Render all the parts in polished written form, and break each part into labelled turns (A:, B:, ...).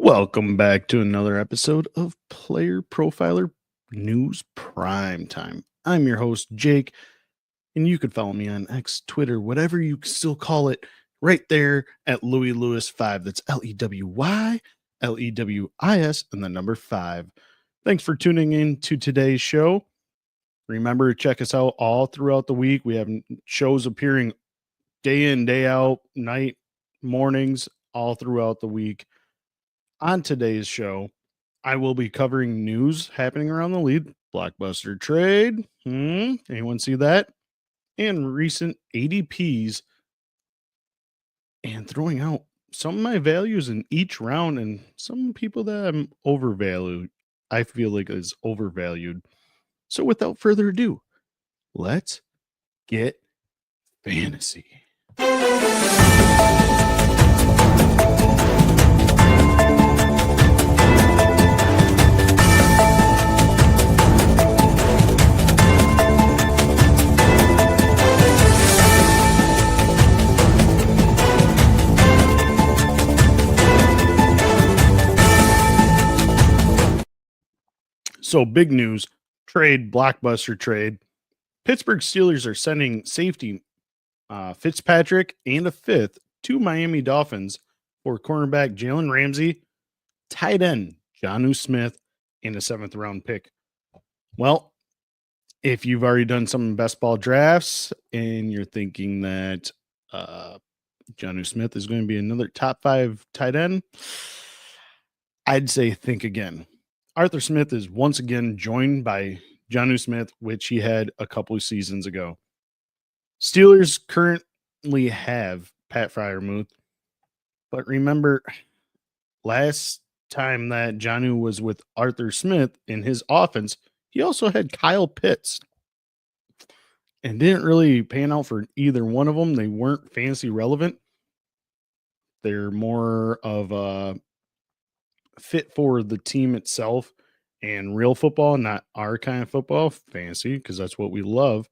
A: Welcome back to another episode of Player Profiler News Prime Time. I'm your host, Jake, and you can follow me on X, Twitter, whatever you still call it, right there at Louis Lewis 5. That's Lewylewis and the number 5. Thanks for tuning in to today's show. Remember to check us out all throughout the week. We have shows appearing day in, day out, night, mornings, all throughout the week. On today's show, I will be covering news happening around the league, Blockbuster trade. Anyone see that? And recent ADPs, and throwing out some of my values in each round and some people that I'm overvalued. I feel like is overvalued. So without further ado, let's get fantasy. So big news, Blockbuster trade. Pittsburgh Steelers are sending safety Fitzpatrick and a fifth to Miami Dolphins for cornerback Jalen Ramsey, tight end Jonnu Smith, and a 7th round pick. Well, if you've already done some best ball drafts and you're thinking that Jonnu Smith is going to be another top 5 tight end, I'd say think again. Arthur Smith is once again joined by Jonnu Smith, which he had a couple of seasons ago. Steelers currently have Pat Freiermuth, but remember last time that Jonnu was with Arthur Smith in his offense, he also had Kyle Pitts and didn't really pan out for either one of them. They weren't fantasy relevant. They're more of a fit for the team itself and real football, not our kind of football, fantasy, because that's what we love.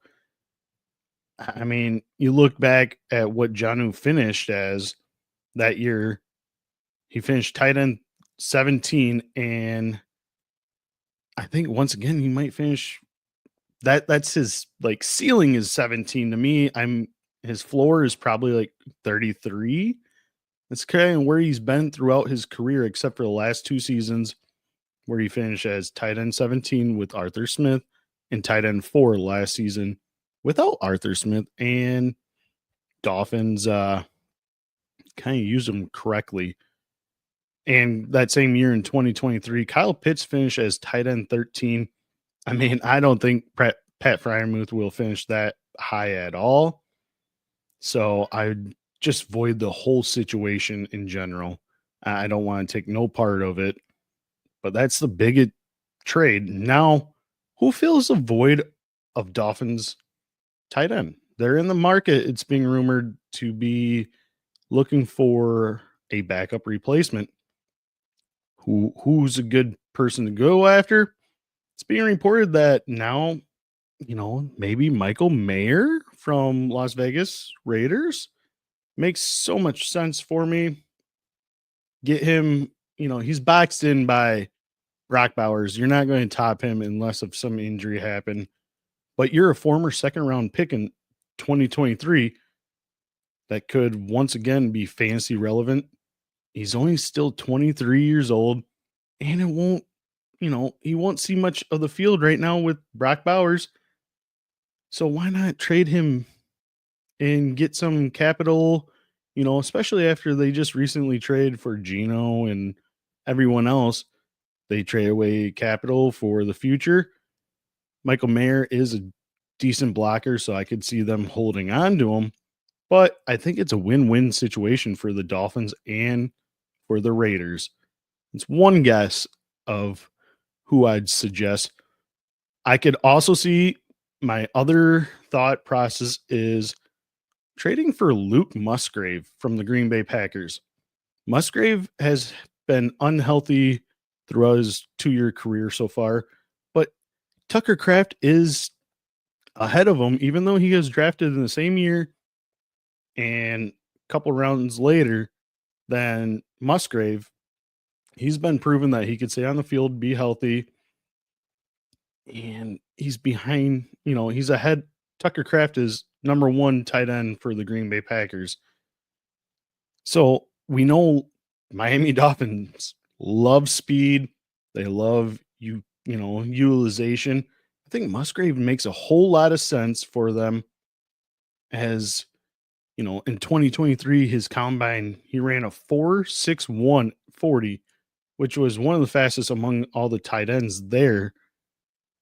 A: I mean, you look back at what Jonnu finished as that year. He finished tight end 17, and I think once again he might finish that's his like ceiling is 17 to me. His floor is probably like 33. That's kind of where he's been throughout his career, except for the last 2 seasons where he finished as tight end 17 with Arthur Smith and tight end 4 last season without Arthur Smith. And Dolphins kind of used him correctly. And that same year in 2023, Kyle Pitts finished as tight end 13. I mean, I don't think Pat Freiermuth will finish that high at all. So I just void the whole situation in general. I don't want to take no part of it, but that's the biggest trade. Now, who fills the void of Dolphins tight end? They're in the market. It's being rumored to be looking for a backup replacement. Who's a good person to go after? It's being reported that now, maybe Michael Mayer from Las Vegas Raiders makes so much sense for me. Get him, he's boxed in by Brock Bowers. You're not going to top him unless of some injury happen. But you're a former 2nd round pick in 2023 that could once again be fantasy relevant. He's only still 23 years old, and it won't, he won't see much of the field right now with Brock Bowers. So why not trade him and get some capital, especially after they just recently traded for Geno and everyone else. They trade away capital for the future. Michael Mayer is a decent blocker, so I could see them holding on to him. But I think it's a win-win situation for the Dolphins and for the Raiders. It's one guess of who I'd suggest. I could also see my other thought process is trading for Luke Musgrave from the Green Bay Packers. Musgrave has been unhealthy throughout his 2-year career so far, but Tucker Kraft is ahead of him, even though he was drafted in the same year and a couple rounds later than Musgrave. He's been proven that he could stay on the field, be healthy, and he's behind, he's ahead. Tucker Kraft is number one tight end for the Green Bay Packers. So we know Miami Dolphins love speed. They love utilization. I think Musgrave makes a whole lot of sense for them. As in 2023, his combine, he ran a 4.61 40, which was one of the fastest among all the tight ends there.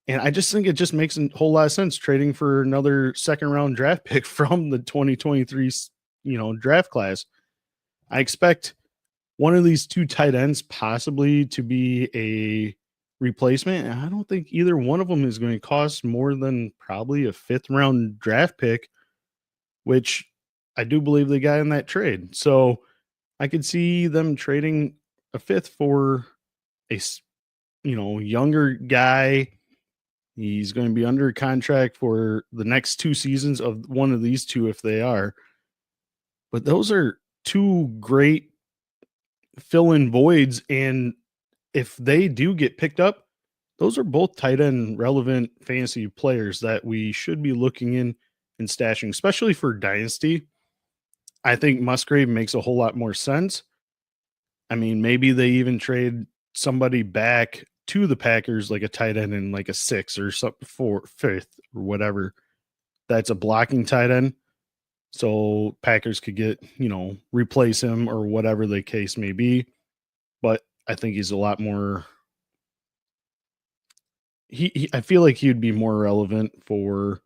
A: And I just think it just makes a whole lot of sense trading for another second round draft pick from the 2023, draft class. I expect one of these two tight ends possibly to be a replacement. And I don't think either one of them is going to cost more than probably a 5th round draft pick, which I do believe they got in that trade. So I could see them trading a 5th for a, younger guy. He's going to be under contract for the next 2 seasons of one of these two if they are. But those are two great fill-in voids, and if they do get picked up, those are both tight end relevant fantasy players that we should be looking in and stashing, especially for Dynasty. I think Musgrave makes a whole lot more sense. I mean, maybe they even trade somebody back to the Packers, like a tight end in like a 6th or something, 5th or whatever. That's a blocking tight end. So Packers could get, replace him or whatever the case may be. But I think he's a lot more. I feel like he would be more relevant for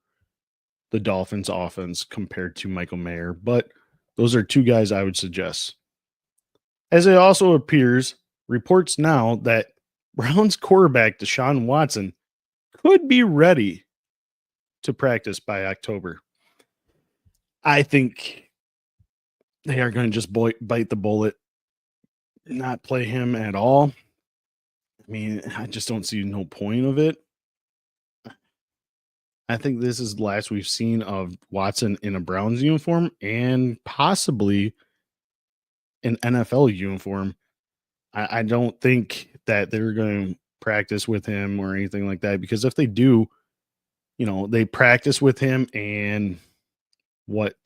A: the Dolphins offense compared to Michael Mayer. But those are two guys I would suggest. As it also appears, reports now that Browns quarterback Deshaun Watson could be ready to practice by October. I think they are going to just bite the bullet, not play him at all. I mean, I just don't see no point of it. I think this is the last we've seen of Watson in a Browns uniform and possibly an NFL uniform. I don't think that they're going to practice with him or anything like that, because if they do, they practice with him and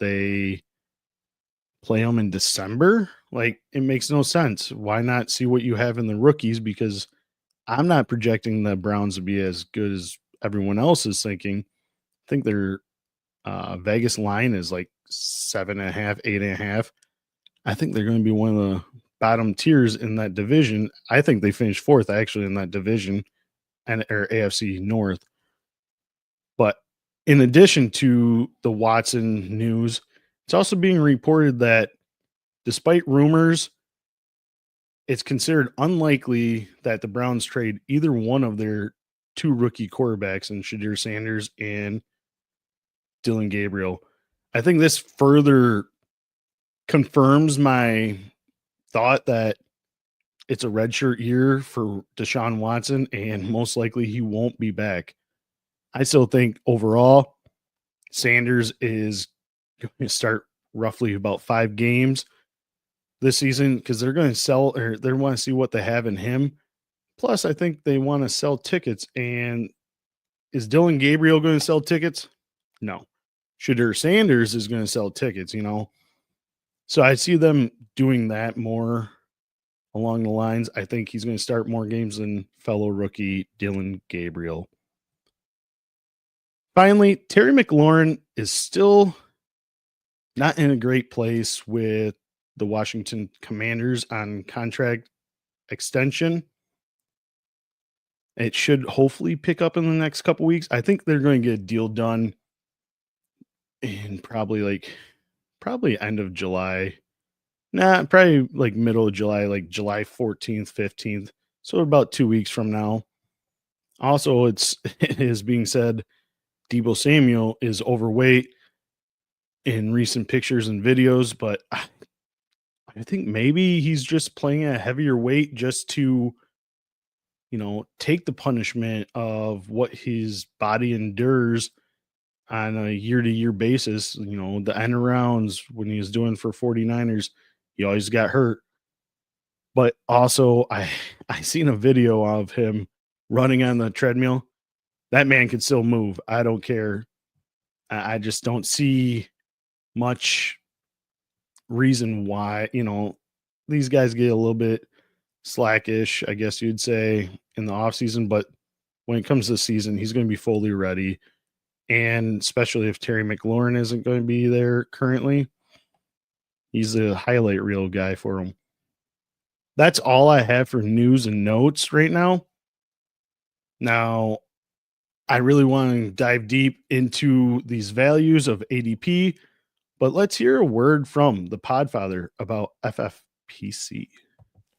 A: they play him in December. Like, it makes no sense. Why not see what you have in the rookies? Because I'm not projecting the Browns to be as good as everyone else is thinking. I think their Vegas line is like 7.5, 8.5. I think they're going to be one of the bottom tiers in that division. I think they finished 4th actually in that division or AFC North. But in addition to the Watson news, it's also being reported that despite rumors, it's considered unlikely that the Browns trade either one of their 2 rookie quarterbacks in Shadir Sanders and Dylan Gabriel. I think this further confirms my thought that it's a redshirt year for Deshaun Watson, and most likely he won't be back. I still think overall Sanders is going to start roughly about 5 games this season, because they're going to sell, or they want to see what they have in him. Plus, I think they want to sell tickets. And is Dylan Gabriel going to sell tickets? No. Shadir Sanders is going to sell tickets, So I see them doing that more along the lines. I think he's going to start more games than fellow rookie Dylan Gabriel. Finally, Terry McLaurin is still not in a great place with the Washington Commanders on contract extension. It should hopefully pick up in the next couple weeks. I think they're going to get a deal done in probably end of July. Probably like middle of July, like July 14th, 15th. So about 2 weeks from now. Also, it is being said Deebo Samuel is overweight in recent pictures and videos, but I think maybe he's just playing a heavier weight just to, take the punishment of what his body endures on a year-to-year basis. The end rounds when he was doing for 49ers, he always got hurt. But also, I seen a video of him running on the treadmill. That man can still move. I don't care. I just don't see much reason why, these guys get a little bit slackish, I guess you'd say, in the offseason. But when it comes to the season, he's going to be fully ready. And especially if Terry McLaurin isn't going to be there currently, he's a highlight reel guy for him. That's all I have for news and notes right now. Now, I really want to dive deep into these values of ADP, but let's hear a word from the Podfather about FFPC.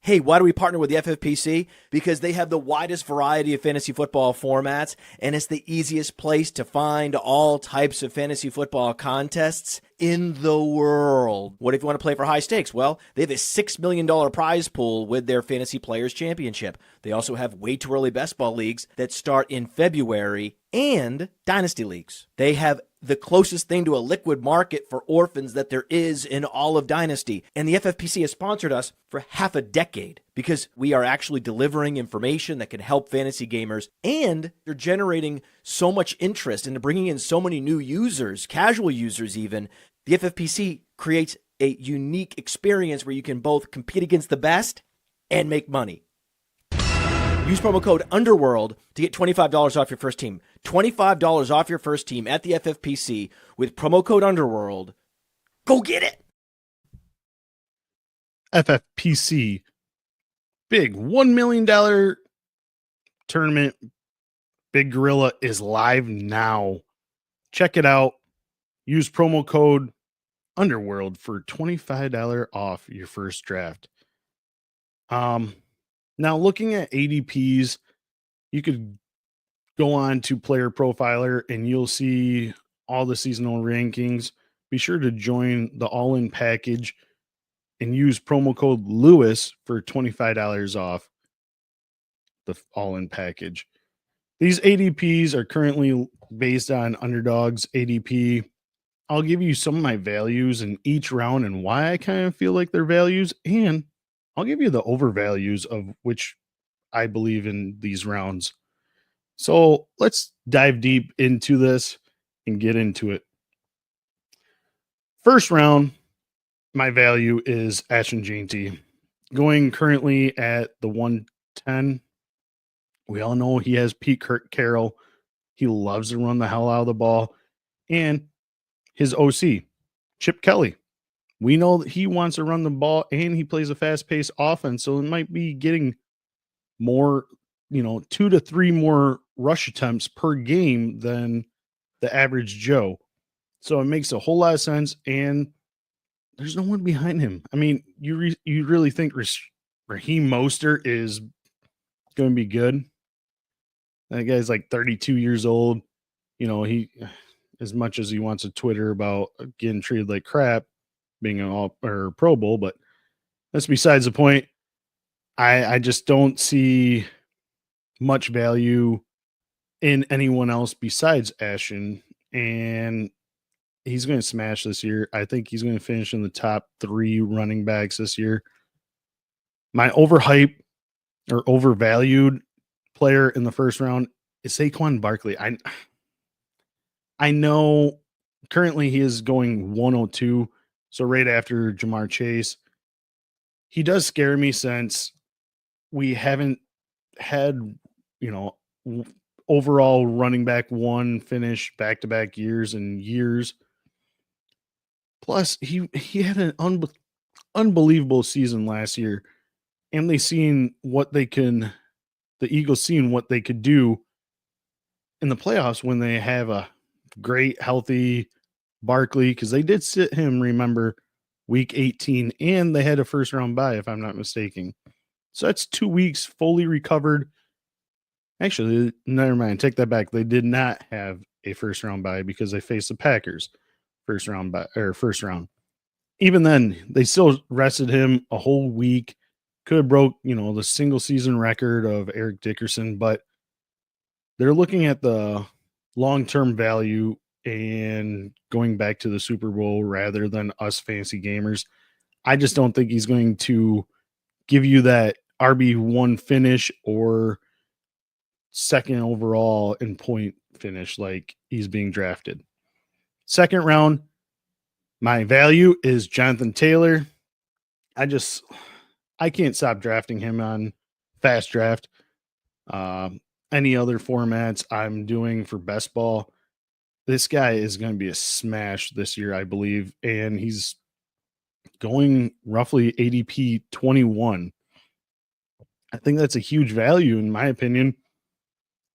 B: Hey, why do we partner with the FFPC? Because they have the widest variety of fantasy football formats, and it's the easiest place to find all types of fantasy football contests in the world. What if you want to play for high stakes? Well, they have a $6 million prize pool with their Fantasy Players Championship. They also have way too early best ball leagues that start in February and dynasty leagues. They have the closest thing to a liquid market for orphans that there is in all of Dynasty. And the FFPC has sponsored us for half a decade because we are actually delivering information that can help fantasy gamers, and they're generating so much interest and bringing in so many new users, casual users even. The FFPC creates a unique experience where you can both compete against the best and make money. Use promo code UNDERWORLD to get $25 off your first team. $25 off your first team at the FFPC with promo code UNDERWORLD. Go get it!
A: FFPC, big $1 million tournament. Big Gorilla is live now. Check it out. Use promo code UNDERWORLD for $25 off your first draft. Now, looking at ADPs, you could go on to PlayerProfiler and you'll see all the seasonal rankings. Be sure to join the all-in package and use promo code Lewis for $25 off the all-in package. These ADPs are currently based on Underdog's ADP. I'll give you some of my values in each round and why I kind of feel like they're values, and I'll give you the overvalues of which I believe in these rounds. So let's dive deep into this and get into it. First round, my value is Ashton Jeanty, going currently at the 110. We all know he has Pete Carroll. He loves to run the hell out of the ball. And his OC, Chip Kelly. We know that he wants to run the ball and he plays a fast-paced offense, so it might be getting more, 2 to 3 more rush attempts per game than the average Joe. So it makes a whole lot of sense, and there's no one behind him. I mean, you really think Raheem Mostert is going to be good? That guy's like 32 years old. He, as much as he wants to Twitter about getting treated like crap, being an all or Pro Bowl, but that's besides the point. I just don't see much value in anyone else besides Ashton, and he's going to smash this year. I think he's going to finish in the top 3 running backs this year. My overhype or overvalued player in the first round is Saquon Barkley. I know currently he is going 102, so right after Jamar Chase. He does scare me since we haven't had, overall running back 1 finish back-to-back years and years. Plus, he had an unbelievable season last year, and the Eagles seen what they could do in the playoffs when they have a great, healthy Barkley, because they did sit him, remember, week 18, and they had a first-round bye, if I'm not mistaken. So that's 2 weeks fully recovered. Actually, never mind. Take that back. They did not have a first-round bye because they faced the Packers first round. Even then, they still rested him a whole week. Could have broke, the single-season record of Eric Dickerson, but they're looking at the long-term value and going back to the Super Bowl rather than us fantasy gamers. I just don't think he's going to give you that RB1 finish or second overall in point finish like he's being drafted. Second round, my value is Jonathan Taylor. I can't stop drafting him on Fast Draft. Any other formats I'm doing for best ball, this guy is going to be a smash this year, I believe. And he's going roughly ADP 21. I think that's a huge value, in my opinion.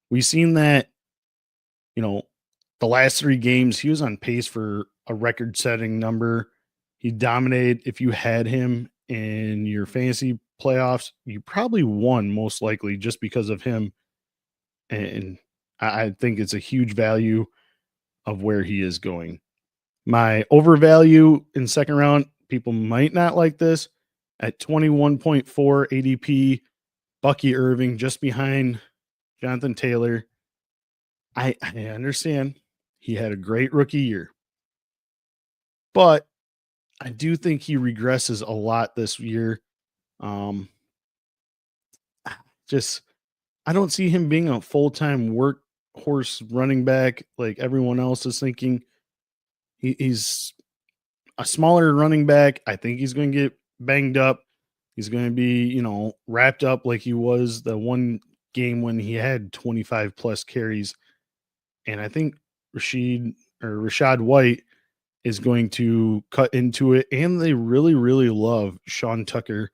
A: We've seen that, the last 3 games, he was on pace for a record-setting number. He dominated. If you had him in your fantasy playoffs, you probably won most likely just because of him. And I think it's a huge value of where he is going. My overvalue in second round, people might not like this, at 21.4 ADP, Bucky Irving just behind Jonathan Taylor. I understand he had a great rookie year, but I do think he regresses a lot this year. I don't see him being a full-time workhorse running back like everyone else is thinking. He's a smaller running back. I think he's going to get banged up. He's going to be, wrapped up like he was the one game when he had 25 plus carries. And I think Rashad White is going to cut into it. And they really, really love Sean Tucker,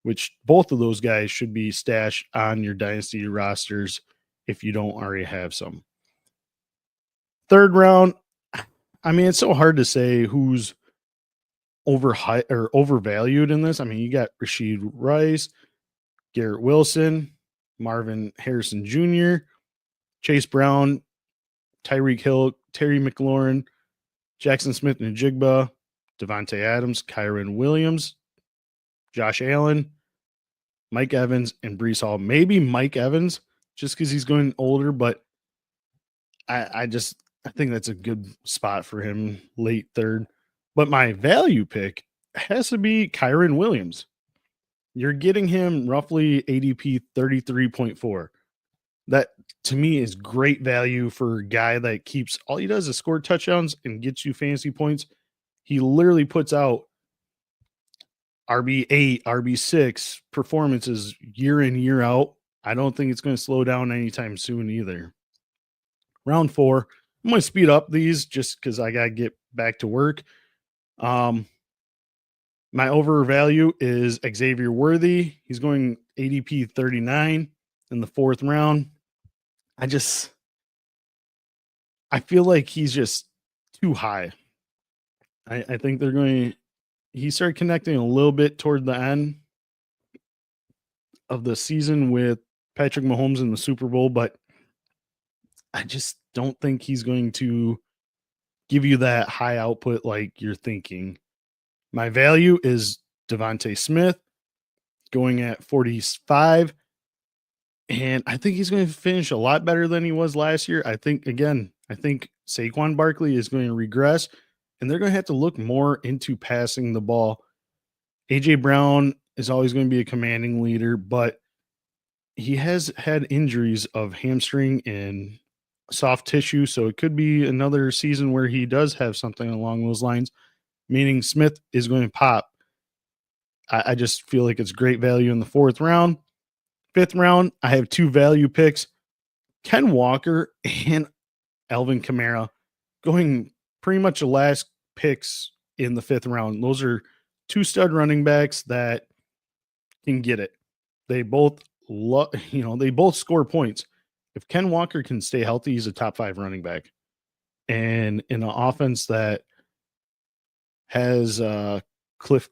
A: which both of those guys should be stashed on your dynasty rosters if you don't already have some. Third round, I mean, it's so hard to say who's overvalued in this. I mean, you got Rashid Rice, Garrett Wilson, Marvin Harrison Jr., Chase Brown, Tyreek Hill, Terry McLaurin, Jackson Smith and Jigba, Devontae Adams, Kyren Williams, Josh Allen, Mike Evans, and Breece Hall. Maybe Mike Evans, just because he's going older, but I think that's a good spot for him, late third. But my value pick has to be Kyren Williams. You're getting him roughly ADP 33.4. That, to me, is great value for a guy that keeps all he does is score touchdowns and gets you fantasy points. He literally puts out RB8, RB6 performances year in, year out. I don't think it's going to slow down anytime soon either. Round 4, I'm going to speed up these just because I got to get back to work. My overvalue is Xavier Worthy. He's going ADP 39 in the 4th round. I feel like he's just too high. I think he started connecting a little bit toward the end of the season with Patrick Mahomes in the Super Bowl, but I just don't think he's going to give you that high output like you're thinking. My value is Devonta Smith going at 45. And I think he's going to finish a lot better than he was last year. I think Saquon Barkley is going to regress, and they're going to have to look more into passing the ball. A.J. Brown is always going to be a commanding leader, but he has had injuries of hamstring and soft tissue, so it could be another season where he does have something along those lines, meaning Smith is going to pop. I just feel like it's great value in the 4th round. 5th round, I have 2 value picks, Ken Walker and Alvin Kamara, going pretty much the last picks in the 5th round. Those are 2 stud running backs that can get it. They both they both score points. If Ken Walker can stay healthy, he's a top 5 running back. And in an offense that has Clint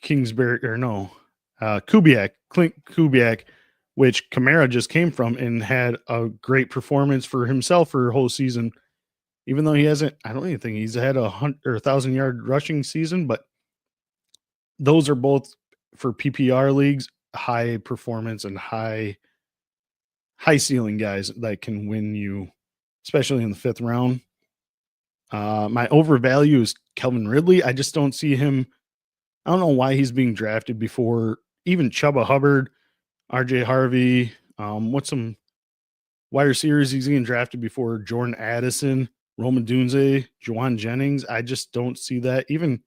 A: Kingsbury, Clint Kubiak, which Kamara just came from and had a great performance for himself for a whole season. Even though he hasn't, I don't even think he's had a 1,000-yard rushing season, but those are both for PPR leagues, high performance and high ceiling guys that can win you, especially in the 5th round. My overvalue is Calvin Ridley. I just don't see him I don't know why he's being drafted before even Chuba Hubbard, RJ Harvey. What's some wide receivers he's getting drafted before Jordan Addison, Roman Dunze, Juwan Jennings? I just don't see that. Even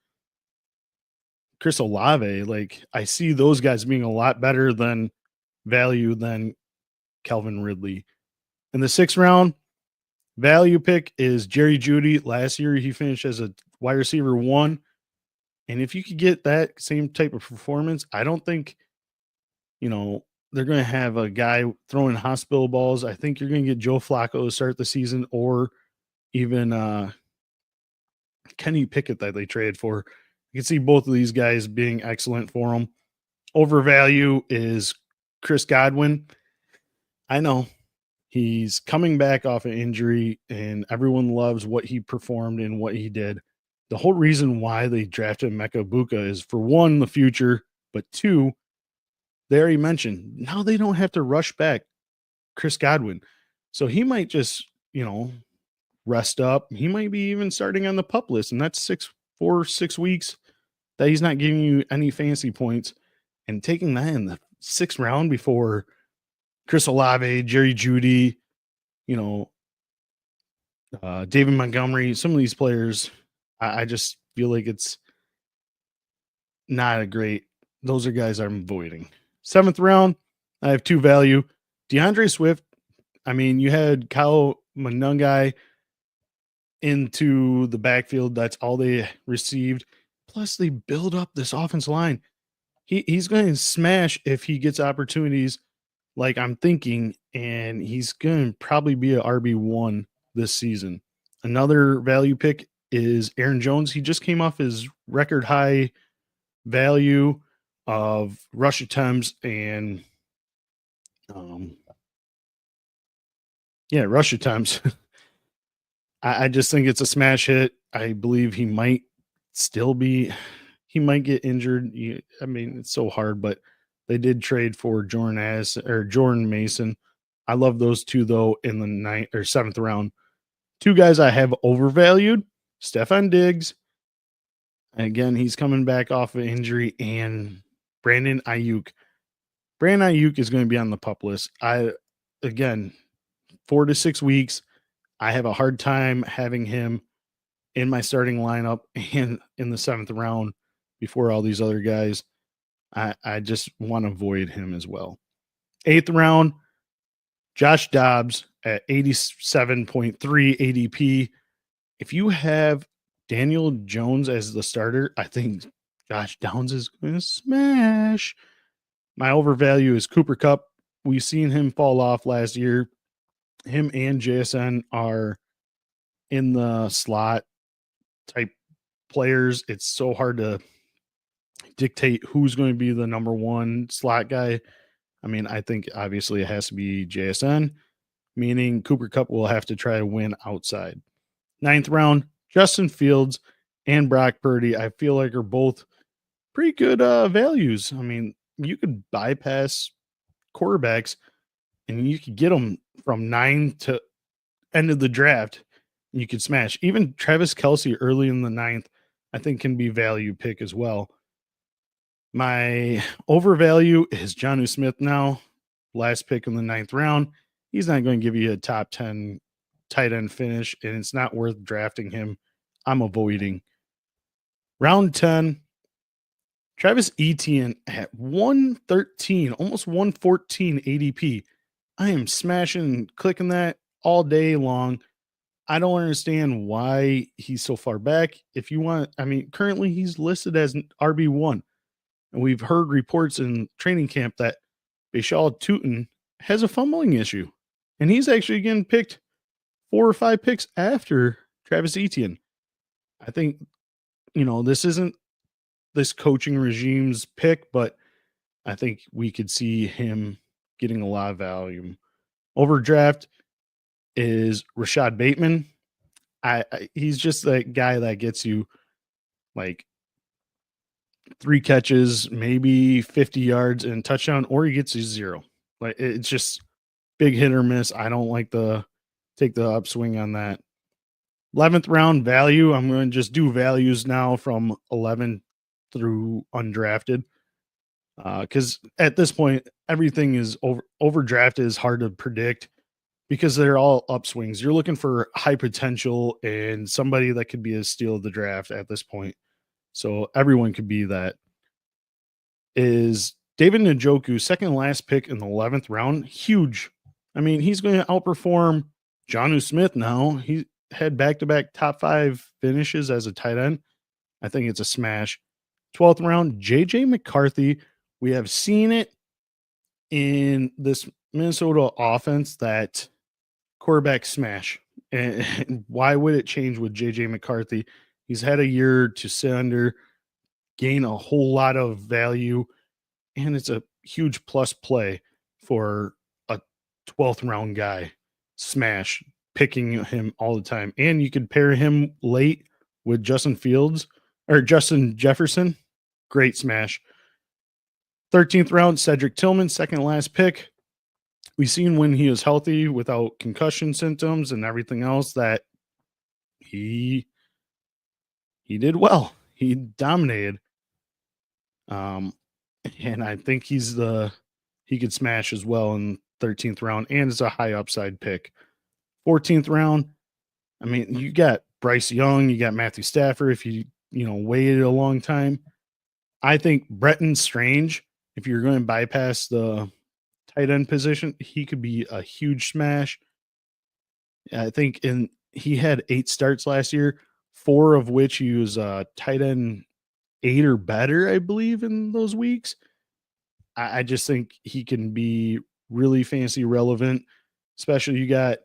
A: Chris Olave, like I see those guys being a lot better than value than Calvin Ridley. In the 6th round, value pick is Jerry Jeudy. Last year, he finished as a wide receiver 1. And if you could get that same type of performance, I don't think, they're going to have a guy throwing hospital balls. I think you're going to get Joe Flacco to start the season, or even Kenny Pickett that they traded for. You can see both of these guys being excellent for them. Overvalue is Chris Godwin. I know he's coming back off an injury, and everyone loves what he performed and what he did. The whole reason why they drafted Minkah Fitzpatrick is, for one, the future, but 2, they already mentioned, now they don't have to rush back Chris Godwin. So he might just, rest up. He might be even starting on the PUP list, and that's 6 weeks that he's not giving you any fancy points. And taking that in the 6th round before Chris Olave, Jerry Jeudy, David Montgomery, some of these players, I just feel like it's not a great. Those are guys I'm avoiding. 7th round, I have 2 value. DeAndre Swift. I mean, you had Kyle Monangai into the backfield. That's all they received. Plus, they build up this offensive line. He's going to smash if he gets opportunities, like I'm thinking, and he's going to probably be a RB1 this season. Another value pick is Aaron Jones. He just came off his record high value of rush attempts and rush attempts. I just think it's a smash hit. I believe he might get injured. I mean, it's so hard, but they did trade for Jordan Mason. I love those 2 though in the 9th or 7th round. 2 guys I have overvalued: Stephon Diggs. Again, he's coming back off of injury, and Brandon Ayuk. Brandon Ayuk is going to be on the PUP list. 4 to 6 weeks. I have a hard time having him in my starting lineup and in the 7th round before all these other guys. I just want to avoid him as well. 8th round, Josh Dobbs at 87.3 ADP. If you have Daniel Jones as the starter, I think Josh Downs is going to smash. My overvalue is Cooper Kupp. We've seen him fall off last year. Him and JSN are in the slot type players. It's so hard to dictate who's going to be the number 1 slot guy. I mean, I think obviously it has to be JSN, meaning Cooper Kupp will have to try to win outside. 9th round, Justin Fields and Brock Purdy, I feel like, are both pretty good values. I mean, you could bypass quarterbacks and you could get them from 9 to end of the draft. You could smash. Even Travis Kelce early in the 9th, I think, can be value pick as well. My overvalue is Jonnu Smith now. Last pick in the 9th round. He's not going to give you a top 10 tight end finish, and it's not worth drafting him. I'm avoiding. Round 10, Travis Etienne at 113, almost 114 ADP. I am smashing, clicking that all day long. I don't understand why he's so far back. If you want, I mean, currently he's listed as an RB1. And we've heard reports in training camp that Bashal Tutin has a fumbling issue. And he's actually getting picked 4 or 5 picks after Travis Etienne. I think, this isn't this coaching regime's pick, but I think we could see him getting a lot of value. Overdraft is Rashad Bateman. He's just that guy that gets you like 3 catches, maybe 50 yards and touchdown, or he gets you 0. Like, it's just big hit or miss. I don't like take the upswing on that. 11th round value. I'm going to just do values now from 11 through undrafted. Because at this point, everything is overdrafted is hard to predict because they're all upswings. You're looking for high potential and somebody that could be a steal of the draft at this point. So everyone could be that. Is David Njoku, second last pick in the 11th round, huge. I mean, he's going to outperform Jonnu Smith now. He had back-to-back top 5 finishes as a tight end. I think it's a smash. 12th round, J.J. McCarthy. We have seen it in this Minnesota offense that quarterback smash. And why would it change with J.J. McCarthy? He's had a year to sit under, gain a whole lot of value, and it's a huge plus play for a 12th round guy. Smash, picking him all the time. And you could pair him late with Justin Jefferson. Great smash. 13th round, Cedric Tillman, second last pick. We've seen when he was healthy without concussion symptoms and everything else that he did well. He dominated. And I think he could smash as well in 13th round, and it's a high upside pick. 14th round, I mean, you got Bryce Young, you got Matthew Stafford if you waited a long time. I think Bretton Strange, if you're going to bypass the tight end position, he could be a huge smash. I think he had 8 starts last year, 4 of which he was tight end 8 or better, I believe, in those weeks. I just think he can be really fantasy relevant, especially you got,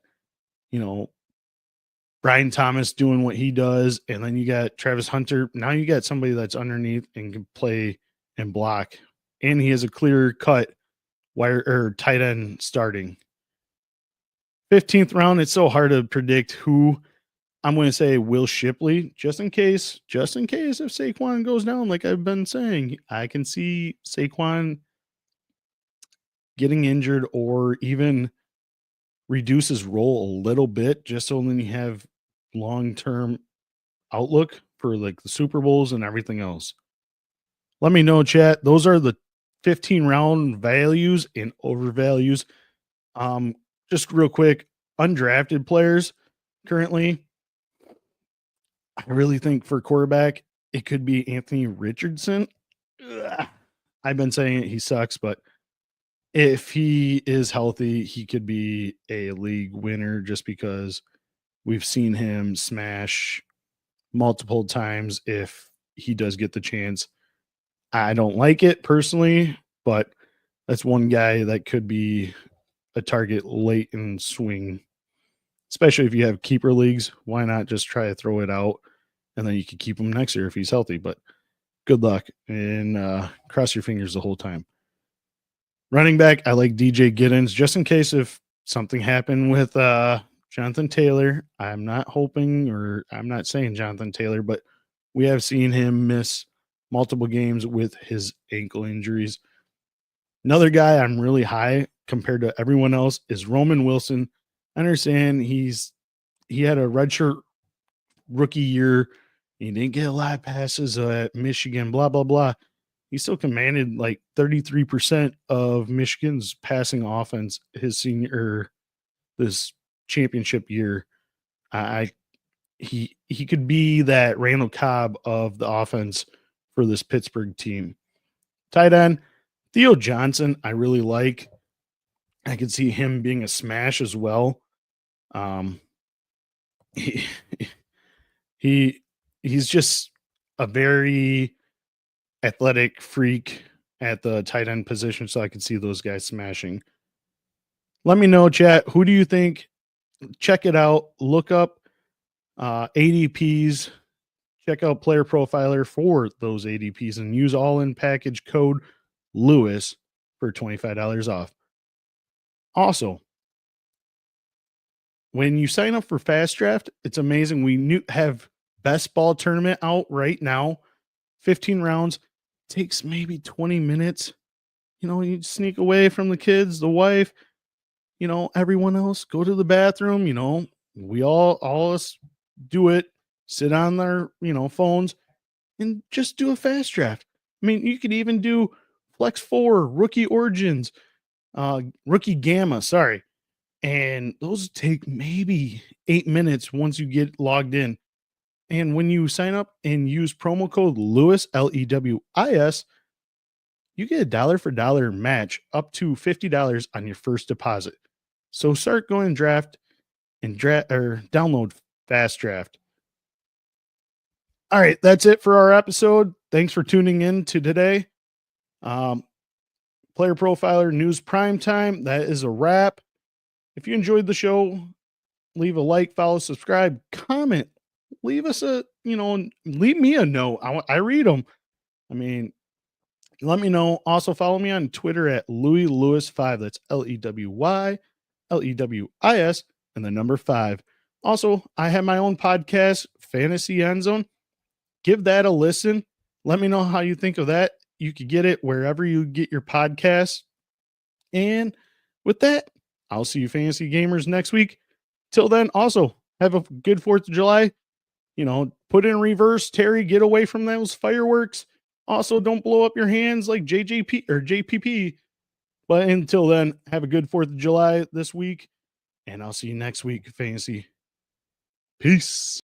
A: Brian Thomas doing what he does, and then you got Travis Hunter. Now you got somebody that's underneath and can play and block, and he has a clear cut tight end starting. 15th round, it's so hard to predict who. I'm going to say Will Shipley, just in case if Saquon goes down, like I've been saying. I can see Saquon getting injured or even reduce his role a little bit, just so then you have long-term outlook for like the Super Bowls and everything else. Let me know, chat. Those are the 15-round values and overvalues. Just real quick, undrafted players currently, I really think for quarterback, it could be Anthony Richardson. I've been saying it, he sucks, but if he is healthy, he could be a league winner just because we've seen him smash multiple times if he does get the chance. I don't like it personally, but that's one guy that could be a target late in swing, especially if you have keeper leagues. Why not just try to throw it out, and then you can keep him next year if he's healthy. But good luck, and cross your fingers the whole time. Running back, I like DJ Giddens, just in case if something happened with Jonathan Taylor. I'm not saying Jonathan Taylor, but we have seen him miss multiple games with his ankle injuries. Another guy I'm really high compared to everyone else is Roman Wilson. I understand he had a redshirt rookie year. He didn't get a lot of passes at Michigan, blah, blah, blah. He still commanded like 33% of Michigan's passing offense this championship year. He could be that Randall Cobb of the offense for this Pittsburgh team. Tight end, Theo Johnson, I really like. I could see him being a smash as well. He's just a very athletic freak at the tight end position, so I can see those guys smashing. Let me know, chat. Who do you think? Check it out. Look up ADPs. Check out PlayerProfiler for those ADPs and use all-in package code Lewis for $25 off. Also, when you sign up for Fast Draft, it's amazing. We have Best Ball Tournament out right now. 15 rounds. Takes maybe 20 minutes. You sneak away from the kids, the wife, everyone else, go to the bathroom. We all us do it, sit on their, phones. and just do a fast draft. I mean, you could even do Flex 4, Rookie Origins, Rookie Gamma, sorry. And those take maybe 8 minutes once you get logged in. And when you sign up and use promo code Lewis, Lewis, you get a dollar for dollar match up to $50 on your first deposit. So start going draft and download Fast Draft. All right, that's it for our episode. Thanks for tuning in to today. Player Profiler News Primetime. That is a wrap. If you enjoyed the show, leave a like, follow, subscribe, comment. Leave us leave me a note. I read them. I mean, let me know. Also, follow me on Twitter at LouisLewis5. That's LEWY, LEWIS, and the number 5. Also, I have my own podcast, Fantasy Endzone. Give that a listen. Let me know how you think of that. You could get it wherever you get your podcasts. And with that, I'll see you fantasy gamers next week. Till then, also, have a good 4th of July. Put in reverse, Terry, get away from those fireworks. Also, don't blow up your hands like JPP. But until then, have a good 4th of July this week. And I'll see you next week, fantasy. Peace.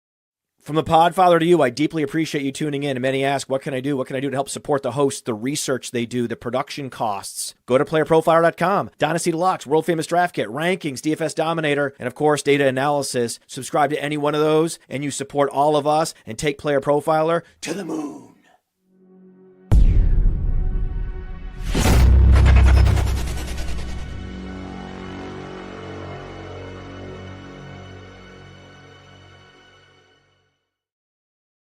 B: From the Podfather to you, I deeply appreciate you tuning in. And many ask, what can I do? What can I do to help support the hosts, the research they do, the production costs? Go to PlayerProfiler.com, Dynasty Deluxe, World Famous Draft Kit, Rankings, DFS Dominator, and of course, Data Analysis. Subscribe to any one of those, and you support all of us and take Player Profiler to the moon.